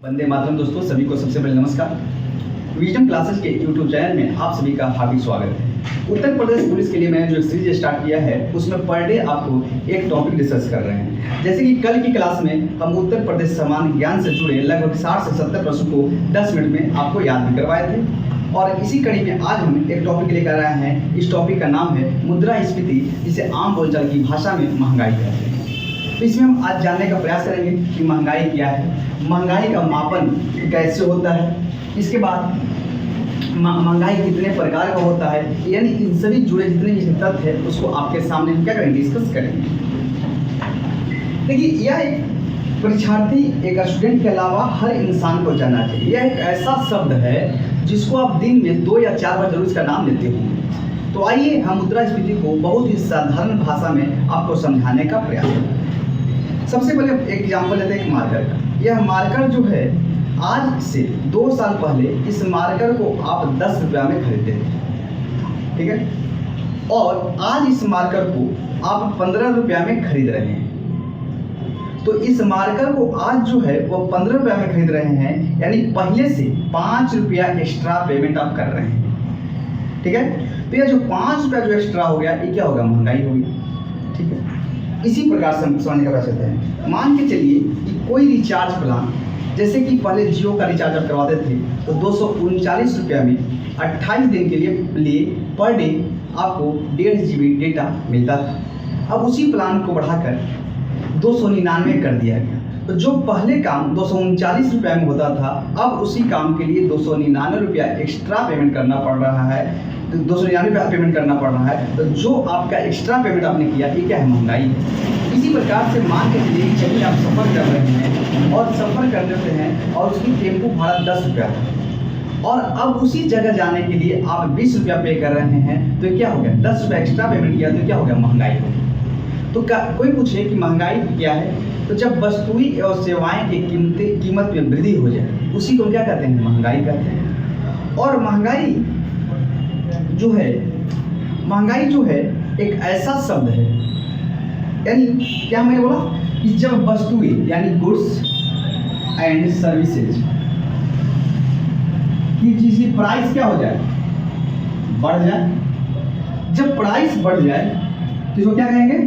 वंदे मातरम दोस्तों, सभी को सबसे पहले नमस्कार। विजडम क्लासेस के यूट्यूब चैनल में आप सभी का हार्दिक स्वागत है। उत्तर प्रदेश पुलिस के लिए मैंने जो सीरीज स्टार्ट किया है उसमें पर डे आपको एक टॉपिक डिस्कस कर रहे हैं। जैसे कि कल की क्लास में हम उत्तर प्रदेश सामान्य ज्ञान से जुड़े लगभग 60 से 70 प्रश्नों को 10 मिनट में आपको याद भी करवाए थे। और इसी कड़ी में आज हम एक टॉपिक लेकर आए हैं। इस टॉपिक का नाम है मुद्रास्फीति, जिसे आम बोलचाल की भाषा में महंगाई कहते हैं। तो इसमें हम आज जानने का प्रयास करेंगे कि महंगाई क्या है, महंगाई का मापन कैसे होता है, इसके बाद महंगाई कितने प्रकार का होता है, यानी इन सभी जुड़े जितने भी तथ्य है उसको आपके सामने हम क्या करेंगे, डिस्कस करेंगे। देखिए, यह एक परीक्षार्थी, एक स्टूडेंट के अलावा हर इंसान को जानना चाहिए। यह एक ऐसा शब्द है जिसको आप दिन में 2 या 4 बार जरूर इसका नाम लेते होंगे। तो आइए हम मुद्रास्फीति को बहुत ही साधारण भाषा में आपको समझाने का प्रयास करें। सबसे पहले एक एग्जाम्पल लेते हैं एक मार्कर का। यह मार्कर जो है, आज से 2 साल पहले इस मार्कर को आप 10 रुपया में खरीदते थे, ठीक है, और आज इस मार्कर को आप 15 रुपया में खरीद रहे हैं। तो इस मार्कर को आज जो है वो 15 रुपया में खरीद रहे हैं, यानी पहले से 5 रुपया एक्स्ट्रा पेमेंट आप कर रहे हैं, ठीक है। तो यह जो 5 रुपया जो एक्स्ट्रा हो गया, ये क्या होगा, महंगाई होगी, ठीक है। इसी प्रकार से हम समझने का प्रयास करते हैं। मान के चलिए कि कोई रिचार्ज प्लान, जैसे कि पहले जियो का रिचार्ज आप करवाते थे तो 239 रुपया में 28 दिन के लिए पर डे आपको 1.5 GB डेटा मिलता था। अब उसी प्लान को बढ़ाकर 299 कर दिया गया। तो जो पहले काम 239 रुपया में होता था, अब उसी काम के लिए 299 रुपया एक्स्ट्रा पेमेंट करना पड़ रहा है। तो 299 रुपया पेमेंट करना पड़ रहा है। तो जो आपका एक्स्ट्रा पेमेंट आपने किया, ये क्या है, महंगाई है। इसी प्रकार से मान के चलिए आप सफ़र कर रहे हैं और सफ़र कर लेते हैं और उसकी टेम्पो भाड़ा 10 रुपया था, और अब उसी जगह जाने के लिए आप 20 रुपया पे कर रहे हैं। तो क्या हो गया, 10 रुपया एक्स्ट्रा पेमेंट किया, तो क्या हो गया, महंगाई हो गई। तो कोई पूछे कि महंगाई क्या है, तो जब वस्तुएं और सेवाएं की कीमत में वृद्धि हो जाए, उसी को क्या कहते हैं, महंगाई कहते हैं। और महंगाई जो है एक ऐसा शब्द है, यानी क्या मैंने बोला कि जब वस्तुएं यानी गुड्स एंड सर्विसेज की जिसकी प्राइस क्या हो जाए, बढ़ जाए। जब प्राइस बढ़ जाए तो इसको क्या कहेंगे,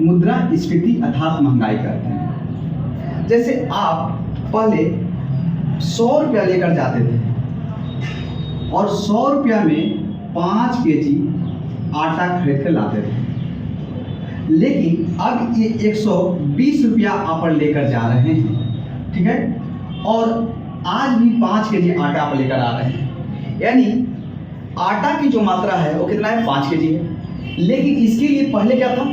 मुद्रास्फीति अर्थात महंगाई कहते हैं। जैसे आप पहले 100 रुपया लेकर जाते थे और 100 रुपया में 5 kg आटा खरीद कर लाते थे, लेकिन अब ये 120 रुपया आप लेकर जा रहे हैं, ठीक है, और आज भी 5 kg आटा आप लेकर आ रहे हैं। यानी आटा की जो मात्रा है वो कितना है, 5 kg है, लेकिन इसके लिए पहले क्या था,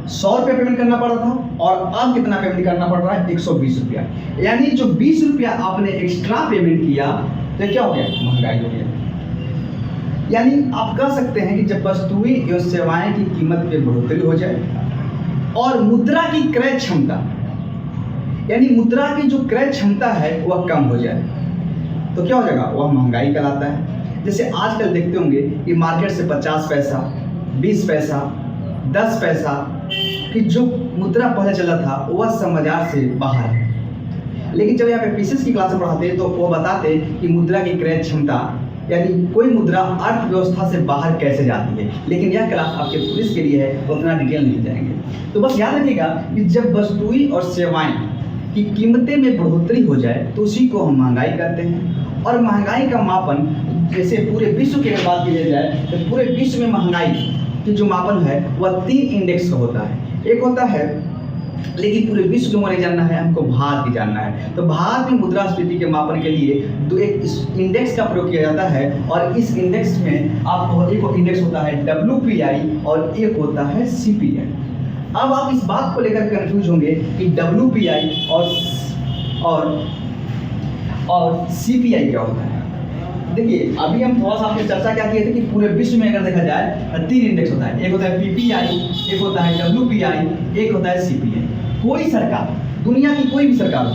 100 रुपया पेमेंट करना पड़ा था, और अब कितना पेमेंट करना पड़ रहा है, 120 रुपया। यानी जो 20 रुपया आपने एक्स्ट्रा पेमेंट किया, तो क्या हो गया, महंगाई हो गया। यानी आप कह सकते हैं कि जब वस्तुएं एवं सेवाएं की कीमत में बढ़ोतरी हो जाए और मुद्रा की क्रय क्षमता, यानी मुद्रा की जो क्रय क्षमता है वह कम हो जाए, तो क्या हो जाएगा, वह महंगाई कहलाता है। जैसे आजकल देखते होंगे कि मार्केट से 50 पैसा, 20 पैसा, 10 पैसा की जो मुद्रा पहले चला था वह सब बाजार से बाहर है। लेकिन जब यहाँ पे पीसेस की क्लास में पढ़ाते हैं तो वो बताते कि मुद्रा की क्रय क्षमता, यानी कोई मुद्रा अर्थव्यवस्था से बाहर कैसे जाती है। लेकिन यह क्लास आपके पुलिस के लिए है, तो उतना डिटेल नहीं जाएंगे। तो बस याद रखिएगा कि जब वस्तुएं और सेवाएं की कीमतें में बढ़ोतरी हो जाए तो उसी को हम महंगाई कहते हैं। और महंगाई का मापन, जैसे पूरे विश्व की अगर बात की जाए तो पूरे विश्व में महंगाई की जो मापन है वह 3 इंडेक्स का होता है। एक होता है, लेकिन पूरे विश्व को नहीं जानना है, हमको भारत की जानना है। तो भारत में मुद्रास्फीति के मापन के लिए एक इंडेक्स का प्रयोग किया जाता है, और इस इंडेक्स में आपको एक इंडेक्स होता है WPI और एक होता है CPI। अब आप इस बात को लेकर कंफ्यूज होंगे कि WPI और CPI क्या होता है। देखिए, अभी हम थोड़ा सा आपने चर्चा क्या किए थे कि पूरे विश्व में अगर देखा जाए 3 इंडेक्स होता है। एक होता है PPI, एक होता है WPI, एक होता है CPI। कोई सरकार, दुनिया की कोई भी सरकार हो,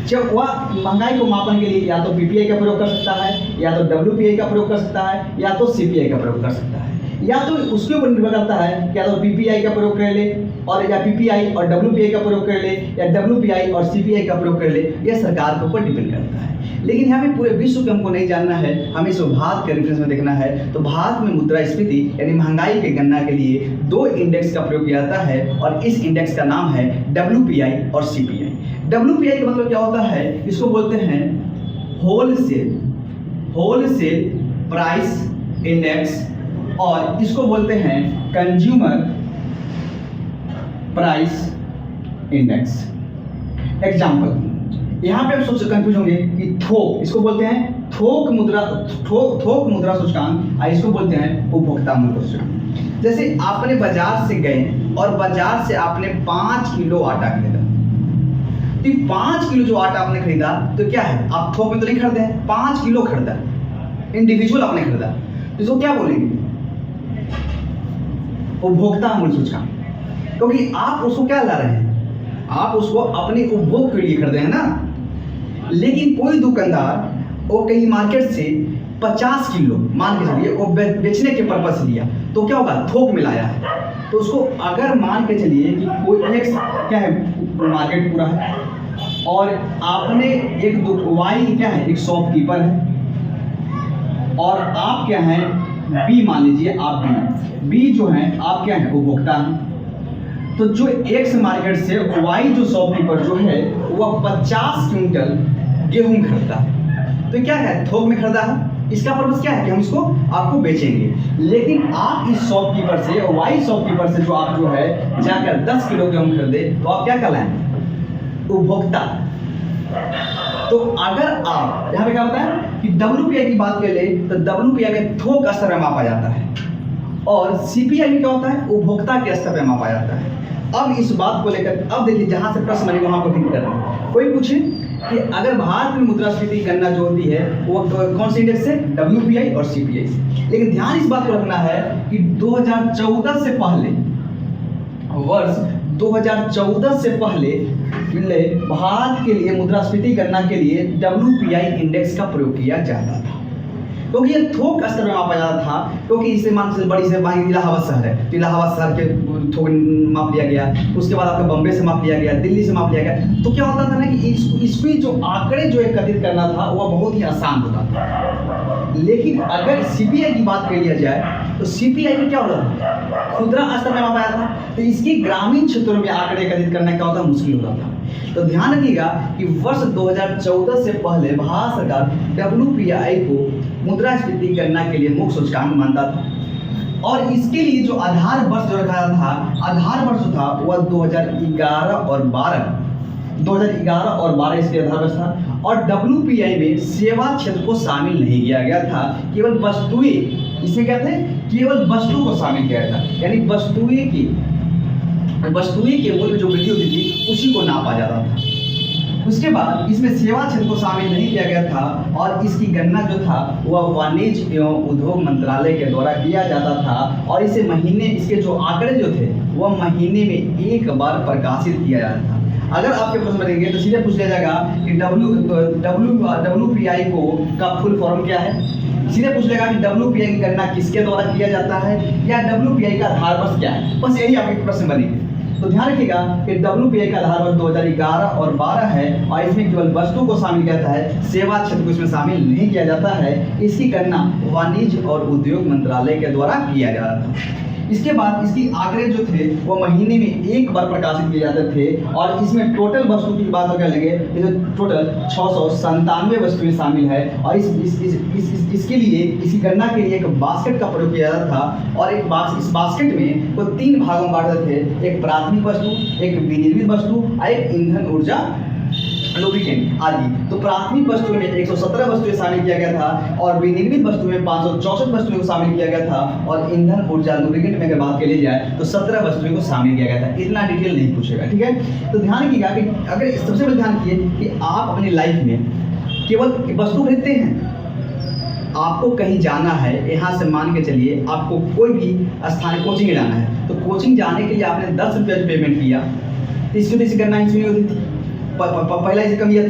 जब वह महंगाई को मापने के लिए या तो PPI का प्रयोग कर सकता है, या तो WPI का प्रयोग कर सकता है, या तो CPI का प्रयोग कर सकता है। या तो उसके ऊपर निर्भर करता है कि या तो पीपीआई का प्रयोग कर ले और या पीपीआई और डब्ल्यूपीआई का प्रयोग कर ले या डब्ल्यूपीआई और सीपीआई का प्रयोग कर ले, यह सरकार के ऊपर डिपेंड करता है। लेकिन यहाँ पे पूरे विश्व के हमको नहीं जानना है, हमें इस भारत के रेफरेंस में देखना है। तो भारत में मुद्रास्फीति यानी महंगाई के गणना के लिए 2 इंडेक्स का प्रयोग किया जाता है और इस इंडेक्स का नाम है डब्ल्यूपीआई और सीपीआई। डब्ल्यूपीआई का मतलब क्या होता है, इसको बोलते हैं होलसेल प्राइस इंडेक्स और इसको बोलते हैं कंज्यूमर प्राइस इंडेक्स। एग्जाम्पल, यहाँ पे आप सोच कंफ्यूज होंगे कि थोक, इसको बोलते हैं थोक मुद्रा सूचकांक और इसको बोलते हैं उपभोक्ता मूल्य सूचकांक। जैसे आपने बाजार से गए और बाजार से आपने 5 किलो आटा खरीदा, तो 5 किलो जो आटा आपने खरीदा तो क्या है, आप थोक में तो नहीं खरीदे हैं, 5 किलो खरीदा, इंडिविजुअल आपने खरीदा, तो इसको क्या बोलेंगे, उपभोक्ता मूल्य सूचकांक। क्योंकि आप उसको क्या ला रहे हैं, आप उसको अपने उपभोग के लिए खरीदे हैं ना। लेकिन कोई दुकानदार वो कहीं मार्केट से 50 किलो मान के चलिए वो बेचने के पर्पज से लिया, तो क्या होगा, थोक में लाया है। तो उसको अगर मान के चलिए कि कोई एक क्या है, मार्केट पूरा है और आपने एक वाई क्या है, एक शॉपकीपर है और आप क्या हैं, बी मान लीजिए, आप बी जो हैं आप क्या हैं, उपभोक्ता हैं। तो जो एक्स मार्केट से वाई जो शॉपकीपर जो है वह 50 क्विंटल गेहूं खरीदा, तो क्या है, थोक में खरीदा है। इसका पर्पस क्या है कि हम इसको आपको बेचेंगे। लेकिन आप इस शॉपकीपर से, वाई शॉपकीपर से जो आप जो है जाकर 10 किलो गेहूं खरीदे, तो आप क्या कहलाएं, उपभोक्ता। तो अगर आप यहाँ पे क्या होता है कि डब्ल्यूपीआई की बात कर ले तो डब्ल्यूपीआई में थोक स्तर में मापा जाता है और सीपीआई में क्या होता है, उपभोक्ता के स्तर पे मापा जाता है। अब इस बात को लेकर अब देखिए जहां से प्रश्न बने वहां पर हिंट कर रहे हैं। कोई पूछे कि अगर भारत में मुद्रास्फीति की गणना जो होती है वो कौन से इंडेक्स से, डब्ल्यूपीआई और सीपीआई से। लेकिन ध्यान इस बात को रखना है कि 2014 से पहले, वर्ष 2014 से पहले भारत के लिए मुद्रास्फीति गणना के लिए डब्ल्यूपीआई इंडेक्स का प्रयोग किया जाता था, क्योंकि ये थोक स्तर में मापा जाता था। क्योंकि इसे मान से बड़ी से इलाहाबाद शहर है, तो इलाहाबाद शहर के थोक माप लिया गया, उसके बाद आपका बम्बे से माप लिया गया, दिल्ली से माप लिया गया। तो क्या होता था ना कि इसकी जो आंकड़े जो एकत्रित करना था वह बहुत ही आसान होता था। लेकिन अगर सीपीआई की बात कर लिया जाए तो सीपीआई में क्या होता था, खुदरा स्तर में मापा जाता था, तो इसकी ग्रामीण क्षेत्रों में आंकड़े एकत्रित करना क्या होता, मुश्किल होता था। तो ध्यान रखिएगा कि वर्ष 2014 से पहले भारत सरकार डब्ल्यूपीआई को मुद्रास्फीति गणना के लिए मुख्य सूचकांक मानता था और इसके लिए जो आधार वर्ष जो रखा था, आधार वर्ष था वह 2011 और 12 इसके आधार वर्ष था। और डब्ल्यूपीआई में सेवा क्षेत्र को शामिल नहीं किया गया था, केवल वस्तुएं, इसे कहते हैं केवल वस्तु को शामिल किया गया था, यानी वस्तुएं के मूल्य जो वृद्धि होती थी उसी को नापा जाता था। उसके बाद इसमें सेवा क्षेत्र को शामिल नहीं किया गया था और इसकी गणना जो था वह वाणिज्य एवं उद्योग मंत्रालय के द्वारा किया जाता था और इसे महीने, इसके जो आंकड़े जो थे वह महीने में एक बार प्रकाशित किया जाता था। अगर आपके प्रश्न बनेंगे तो सीधे पूछ लिया जाएगा कि डब्ल्यूपीआई को का फुल फॉर्म क्या है। सीधे पूछ लेगा कि डब्ल्यूपीआई की गणना किसके द्वारा किया जाता है या डब्ल्यूपीआई का आधार वर्ष क्या है। बस यही आपके प्रश्न बनेंगे। तो ध्यान रखिएगा कि डब्ल्यूपीआई का आधार वर्ष 2011 और 12 है और इसमें केवल वस्तु को शामिल किया जाता है, सेवा क्षेत्र को इसमें शामिल नहीं किया जाता है। इसकी गणना वाणिज्य और उद्योग मंत्रालय के द्वारा किया जा रहा था। इसके बाद इसकी आंकड़े जो थे वो महीने में एक बार प्रकाशित किए जाते थे और इसमें टोटल वस्तु की बात कर लेंगे तो टोटल 697 वस्तुएं शामिल है और इसके लिए, इसकी गणना के लिए एक बास्केट का प्रयोग किया जाता था और इस बास्केट में वो 3 भागों में बांटते थे, एक प्राथमिक वस्तु, एक विनिर्मित वस्तु और एक ईंधन ऊर्जा लुब्रिकेंट आदि। तो प्राथमिक वस्तुओं में 117 वस्तुएं शामिल किया गया था और विनिर्मित वस्तुओं में 564 वस्तुओं को शामिल किया गया था और ईंधन ऊर्जा लुब्रिकेंट में अगर बात कर ली जाए तो 17 वस्तुओं को शामिल किया गया था। इतना डिटेल नहीं पूछेगा, ठीक है। तो ध्यान रखिएगा कि अगर सबसे पहले ध्यान रखिए कि आप अपनी लाइफ में केवल वस्तु खरीदते हैं, आपको कहीं जाना है, यहाँ से मान के चलिए आपको कोई भी स्थानीय कोचिंग जाना है, तो कोचिंग जाने के लिए आपने 10 रुपये पेमेंट किया तो इसकी गणना इसमें होती थी, पहला इसे कमी था।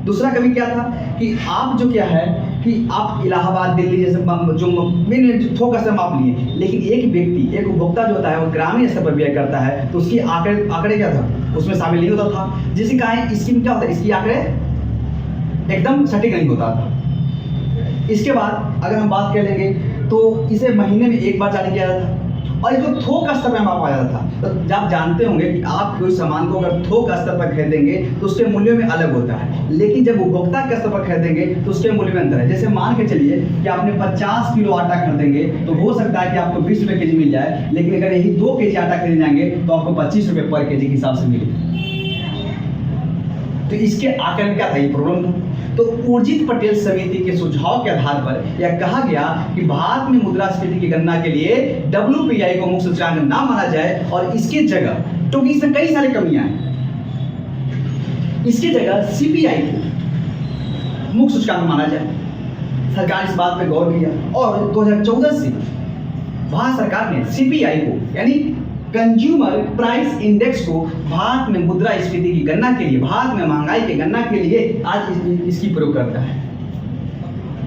दूसरा कमी क्या था कि आप जो क्या है कि आप इलाहाबाद, दिल्ली जैसे जो मेन थोक स्तर माप लिए, लेकिन एक व्यक्ति, एक उपभोक्ता जो होता है वो ग्रामीण स्तर पर व्यय करता है, तो उसकी आंकड़े क्या था, उसमें शामिल नहीं होता था। जिसकी कहा है इसकी क्या होता है, इसकी आंकड़े एकदम सटीक नहीं होता था। इसके बाद अगर हम बात कर लेंगे तो इसे महीने में एक बार जारी किया जाता था, और इसको थोक स्तर पर मापा जाता था। तो आप जानते होंगे कि आप कोई सामान को अगर थोक स्तर पर खरीदेंगे तो उसके मूल्यों में अलग होता है, लेकिन जब उपभोक्ता के स्तर पर खरीदेंगे तो उसके मूल्य में अंतर है। जैसे मान के चलिए कि आपने 50 किलो आटा खरीदेंगे तो हो सकता है कि आपको 20 रुपये केजी मिल जाए, लेकिन अगर यही 2 केजी आटा खरीद जाएंगे तो आपको 25 रुपये पर केजी के हिसाब से मिले। तो इसके आकलन क्या था, ये प्रॉब्लम था। तो उर्जित पटेल समिति के सुझाव के आधार पर यह कहा गया कि भारत में मुद्रास्फीति की गणना के लिए WPI को मुख्य सूचकांक ना माना जाए, और इसके जगह, क्योंकि इसमें कई सारी कमियां हैं, इसके जगह CPI को मुख्य सूचकांक माना जाए। सरकार इस बात पर गौर किया और 2014 से भारत सरकार ने CPI को यानी कंज्यूमर प्राइस इंडेक्स को भारत में मुद्रास्फीति की गणना के लिए, भारत में महंगाई की गणना के लिए आज इसकी प्रयोग करता है,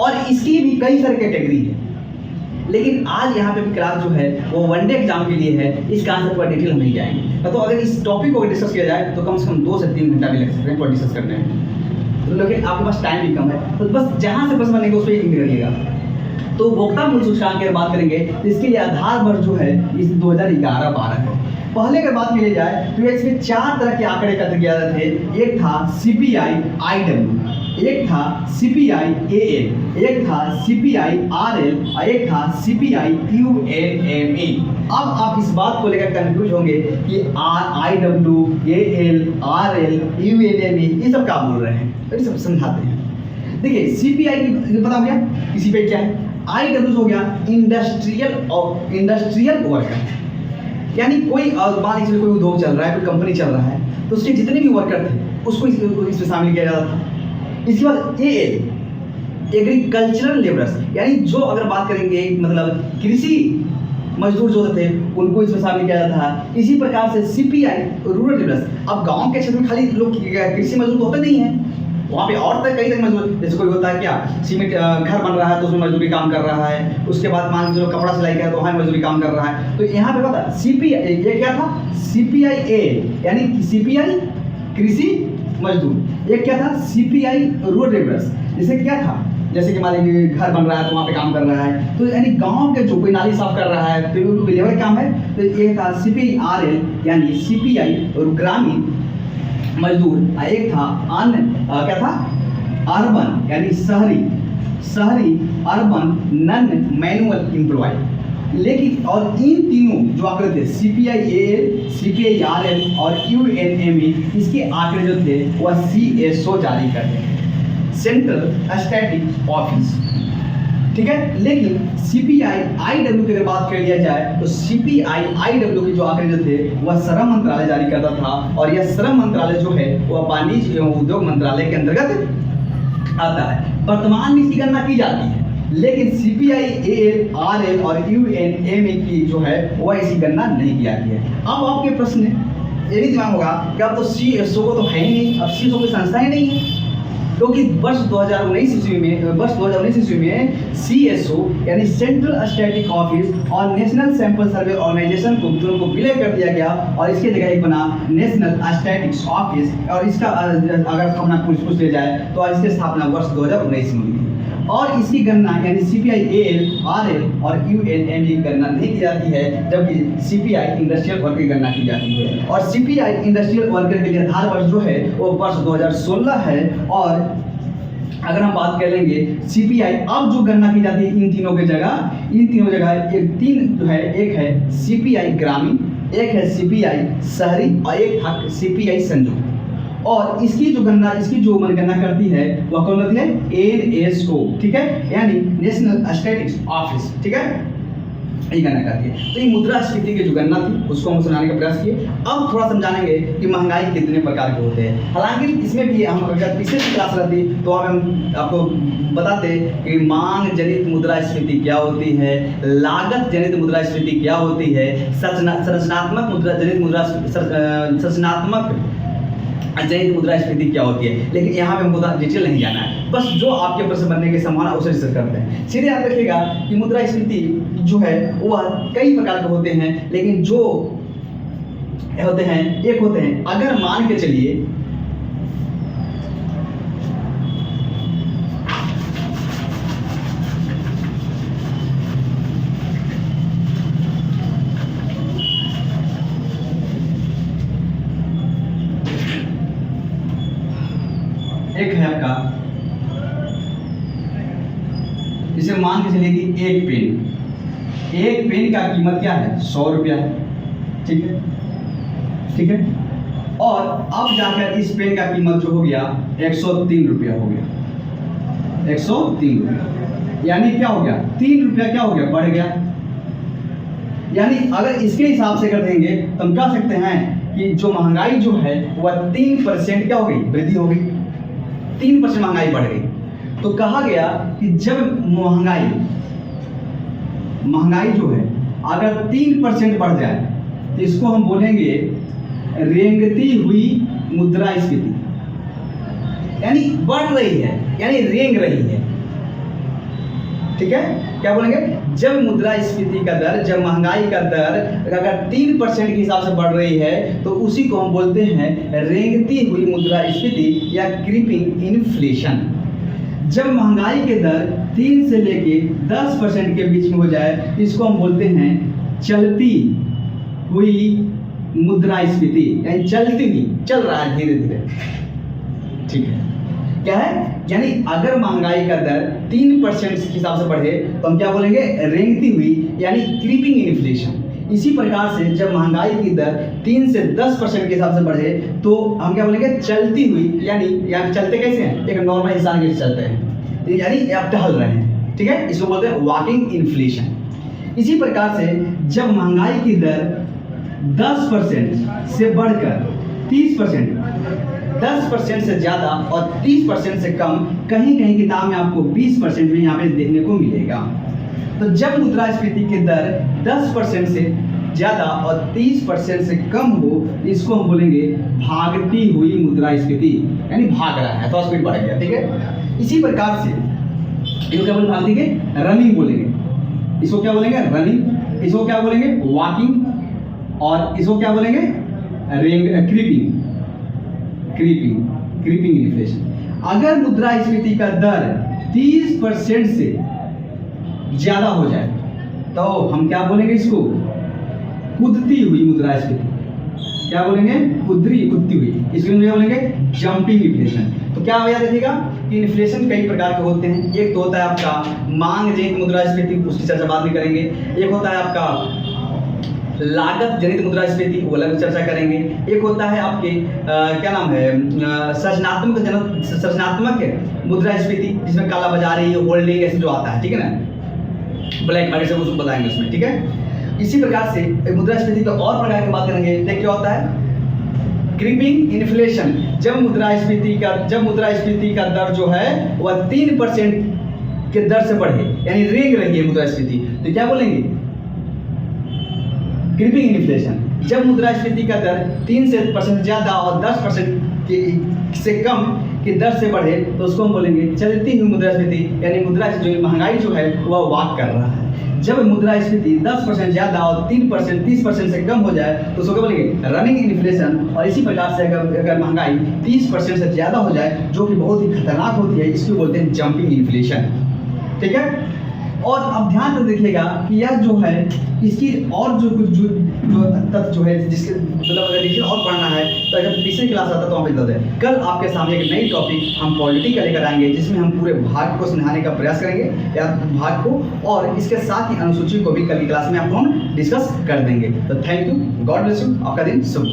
और इसकी भी कई सारी कैटेगरी है। लेकिन आज यहाँ पे भी क्लास जो है वो वनडे एग्जाम के लिए है, इसका आंसर पर डिटेल हम नहीं जाएंगे। तो अगर इस टॉपिक को डिस्कस किया जाए तो कम से कम 2 से 3 घंटा भी लग सकते हैं पर डिस्कस करने में, लेकिन आपके पास टाइम भी कम है, तो बस जहाँ से प्रश्न बनेगा उस पर एक करिएगा। तो उपभोक्ता मूल्य सूचकांक की बात करेंगे तो इसके लिए आधार वर्ष जो है इस 2011-12 है। पहले अगर बात की जाए तो इसमें 4 तरह के आंकड़े एकत्र किए जाते थे। एक था CPI IW, एक था CPI AL, एक था CPI RL और एक था CPI UNME। अब आप इस बात को लेकर कंफ्यूज होंगे कि IW, AL, RL, UNME ये सब क्या बोल रहे हैं, तो ये सब समझाते हैं। देखिए CPI की पता हो गया, इसी पे क्या है। IW हो गया इंडस्ट्रियल वर्कर, यानी कोई मान लीजिए कोई उद्योग चल रहा है, कोई कंपनी चल रहा है, तो उसके जितने भी वर्कर थे उसको इसमें शामिल किया जाता था। इसके बाद AL एग्रीकल्चरल लेबरर्स, यानी जो अगर बात करेंगे मतलब कृषि मजदूर जो थे उनको इसमें शामिल किया जाता है। इसी प्रकार से CPI रूरल लेबरर्स। अब गांव के क्षेत्र में खाली लोग कृषि मजदूर तो होते नहीं है, वहाँ पे और कई तरह मजदूर, जैसे कोई होता है क्या सीमेंट घर बन रहा है तो उसमें मजदूरी काम कर रहा है, उसके बाद मान लीजिए कपड़ा सिलाई का है तो वहाँ मजदूरी काम कर रहा है। तो यहाँ पे पता CPI ये क्या था, CPI A यानी CPI कृषि मजदूर, एक क्या था CPI रूरल लेबरर्स, जैसे क्या था, जैसे कि मान लीजिए घर बन रहा है तो वहाँ पे काम कर रहा है, तो यानी गांव के जो कोई नाली साफ कर रहा है तो उनको लेबर काम है। तो ये था CPI RL यानी CPI ग्रामीण मजदूर, एक था क्या था अर्बन यानी शहरी अर्बन नन मैनुअल एम्प्लॉय। लेकिन और इन तीनों जो आंकड़े थे CPI AL, CPI RL और UNME, इसके आंकड़े जो थे वह CSO जारी करते हैं, सेंट्रल स्टैटिस्टिक्स ऑफिस, ठीक है। लेकिन CPI IW की अगर बात कर लिया जाए तो CPI IW के जो आंकड़े जो थे वह श्रम मंत्रालय जारी करता था, और यह श्रम मंत्रालय जो है वह वाणिज्य एवं उद्योग मंत्रालय के अंतर्गत आता है। वर्तमान में इसकी गणना की जाती है, लेकिन CPI AL, RL और UNME की जो है वह इसकी गणना नहीं की जाती है। अब आपके प्रश्न ये भी दिमाग होगा कि अब तो CSO को तो है ही नहीं, अब CSO की संस्था ही नहीं है, क्योंकि वर्ष 2019 ईस्वी में CSO यानी सेंट्रल स्टैटिस्टिक्स ऑफिस और नेशनल सैंपल सर्वे ऑर्गेनाइजेशन को दोनों को विलय कर दिया गया, और इसके जगह एक बना नेशनल स्टैटिस्टिक्स ऑफिस। और इसका अगर अपना पूछ लिया जाए तो इसकी स्थापना वर्ष 2019 में हुई थी, और इसकी गणना यानी CPI AL, RL और UNME की गणना नहीं की जाती है, जबकि CPI इंडस्ट्रियल वर्कर की गणना की जाती है। और CPI इंडस्ट्रियल वर्कर के लिए आधार वर्ष जो है वो वर्ष 2016 है। और अगर हम बात कर लेंगे CPI अब जो गणना की जाती है इन तीनों जगह एक तीन जो है, एक है CPI ग्रामीण, एक है CPI शहरी और एक था CPI संयुक्त। और इसकी जो गणना करती है वह कौन करती है, NSO, ठीक है, यानी नेशनल स्टैटिस्टिक्स ऑफिस, ठीक है, ये गणना करती है। तो ये मुद्रास्फीति की जो गणना थी उसको हम समझाने का प्रयास किए। अब थोड़ा समझाएंगे कि महंगाई कितने प्रकार के होते हैं। हालांकि इसमें भी हम अगर पिछले क्लास रहती तो हम आपको बताते कि मांग जनित मुद्रास्फीति क्या होती है, लागत जनित मुद्रास्फीति क्या होती है, संरचनात्मक जनित मुद्रास्फीति क्या होती है, लेकिन यहाँ पे हमको डिटेल नहीं जाना है, बस जो आपके प्रश्न बनने की संभावना उसे डिस्कस करते हैं। सीधे याद रखिएगा कि मुद्रास्फीति जो है वह कई प्रकार के होते हैं, लेकिन जो होते हैं एक होते हैं, अगर मान के चलिए एक है आपका, इसे मान के चलिए कि एक पेन का कीमत क्या है, 100 रुपया है, ठीक है, ठीक है। और अब जाकर इस पेन का कीमत जो हो गया 103 रुपया हो गया, 103 रुपया, यानी क्या हो गया, 3 रुपया क्या हो गया, बढ़ गया। यानी अगर इसके हिसाब से कर देंगे तो हम कह सकते हैं कि जो महंगाई जो है वह 3% क्या हो गई, वृद्धि हो गई, 3% महंगाई बढ़ गई। तो कहा गया कि जब महंगाई जो है अगर 3% बढ़ जाए तो इसको हम बोलेंगे रेंगती हुई मुद्रास्फीति, यानी बढ़ रही है, यानी रेंग रही है, ठीक है। क्या बोलेंगे, जब मुद्रास्फीति का दर, जब महंगाई का दर अगर 3% के हिसाब से बढ़ रही है तो उसी को हम बोलते हैं रेंगती हुई मुद्रास्फीति या क्रीपिंग इन्फ्लेशन। जब महंगाई के दर 3 से लेके 10% के बीच में हो जाए इसको हम बोलते हैं चलती हुई मुद्रास्फीति, यानी चलती हुई, चल रहा है धीरे धीरे, ठीक है। क्या है, यानी अगर महंगाई का दर 3% के हिसाब से बढ़े तो हम क्या बोलेंगे, रेंगती हुई, यानी क्रीपिंग इन्फ्लेशन। इसी प्रकार से जब महंगाई की दर 3 से 10% के हिसाब से बढ़े तो हम क्या बोलेंगे, चलती हुई, यानी चलते कैसे हैं, एक नॉर्मल इंसान के चलते हैं, यानी आप टहल रहे हैं, ठीक है, इसको बोलते हैं वॉकिंग इन्फ्लेशन। इसी प्रकार से जब महंगाई की दर 10% से बढ़कर 30%, 10% से ज़्यादा और 30% से कम, कहीं कहीं किताब में आपको 20% भी यहाँ पे देखने को मिलेगा। तो जब मुद्रास्फीति की दर 10% से ज़्यादा और 30% से कम हो इसको हम बोलेंगे भागती हुई मुद्रास्फीति, यानी भाग रहा है, तो स्पीड बढ़ गया, ठीक है। इसी प्रकार से इसको क्या बोलेंगे, भागती के रनिंग बोलेंगे, इसको क्या बोलेंगे, रनिंग, इसको क्या बोलेंगे, वॉकिंग, और इसको क्या बोलेंगे, क्रीपिंग इन्फ्लेशन। अगर मुद्रास्फीति का दर 30% से ज्यादा हो जाए तो हम क्या बोलेंगे, इसको कूदती हुई मुद्रास्फीति, क्या बोलेंगे, कूदती हुई, इसको क्या बोलेंगे, जंपिंग इन्फ्लेशन। तो क्या याद रखिएगा कि इन्फ्लेशन कई प्रकार के होते हैं। एक तो होता है आपका मांग जनित मुद्रास्फीति, उसकी चर्चा बाद में करेंगे। एक होता है आपका लागत जनित मुद्रास्फीति, वो अलग चर्चा करेंगे। एक होता है आपके क्या नाम है, सृजनात्मक मुद्रास्फीति, जिसमें काला बाजारी, होल्डिंग ऐसे जो आता है, ठीक है ना, ब्लैक मार्केट से उसको बताएंगे उसमें, ठीक है। इसी प्रकार से मुद्रास्फीति का और प्रकार की बात करेंगे। देख क्या होता है, क्रीपिंग इन्फ्लेशन। जब मुद्रास्फीति का दर जो है वह 3% के दर से बढ़े, यानी रेंग रही है मुद्रास्फीति, तो क्या बोलेंगे, क्रीपिंग इन्फ्लेशन। जब मुद्रास्फीति का दर 3% ज़्यादा और 10% से कम की दर से बढ़े तो उसको हम बोलेंगे चलती हुई मुद्रास्फीति, यानी मुद्रास्फीति महंगाई जो है वह वॉक कर रहा है। जब मुद्रास्फीति 10% ज़्यादा और 3% 30% से कम हो जाए तो उसको क्या बोलेंगे, रनिंग इन्फ्लेशन। और इसी प्रकार से अगर महंगाई 30% से ज़्यादा हो जाए, जो कि बहुत ही खतरनाक होती है, इसको बोलते हैं जंपिंग इन्फ्लेशन, ठीक है। और अब ध्यान से देखिएगा कि यह जो है इसकी और जो कुछ जो तथ्य जो है, जिसके मतलब अगर डिटेल और पढ़ना है तो अगर पिछली क्लास आता तो वहाँ पे बता दें। कल आपके सामने एक नई टॉपिक हम पॉलिटी का लेकर आएंगे, जिसमें हम पूरे भाग को समझाने का प्रयास करेंगे, या भाग को, और इसके साथ ही अनुसूची को भी कल की क्लास में आपको हम डिस्कस कर देंगे। तो thank you, God bless you, आपका दिन शुभ।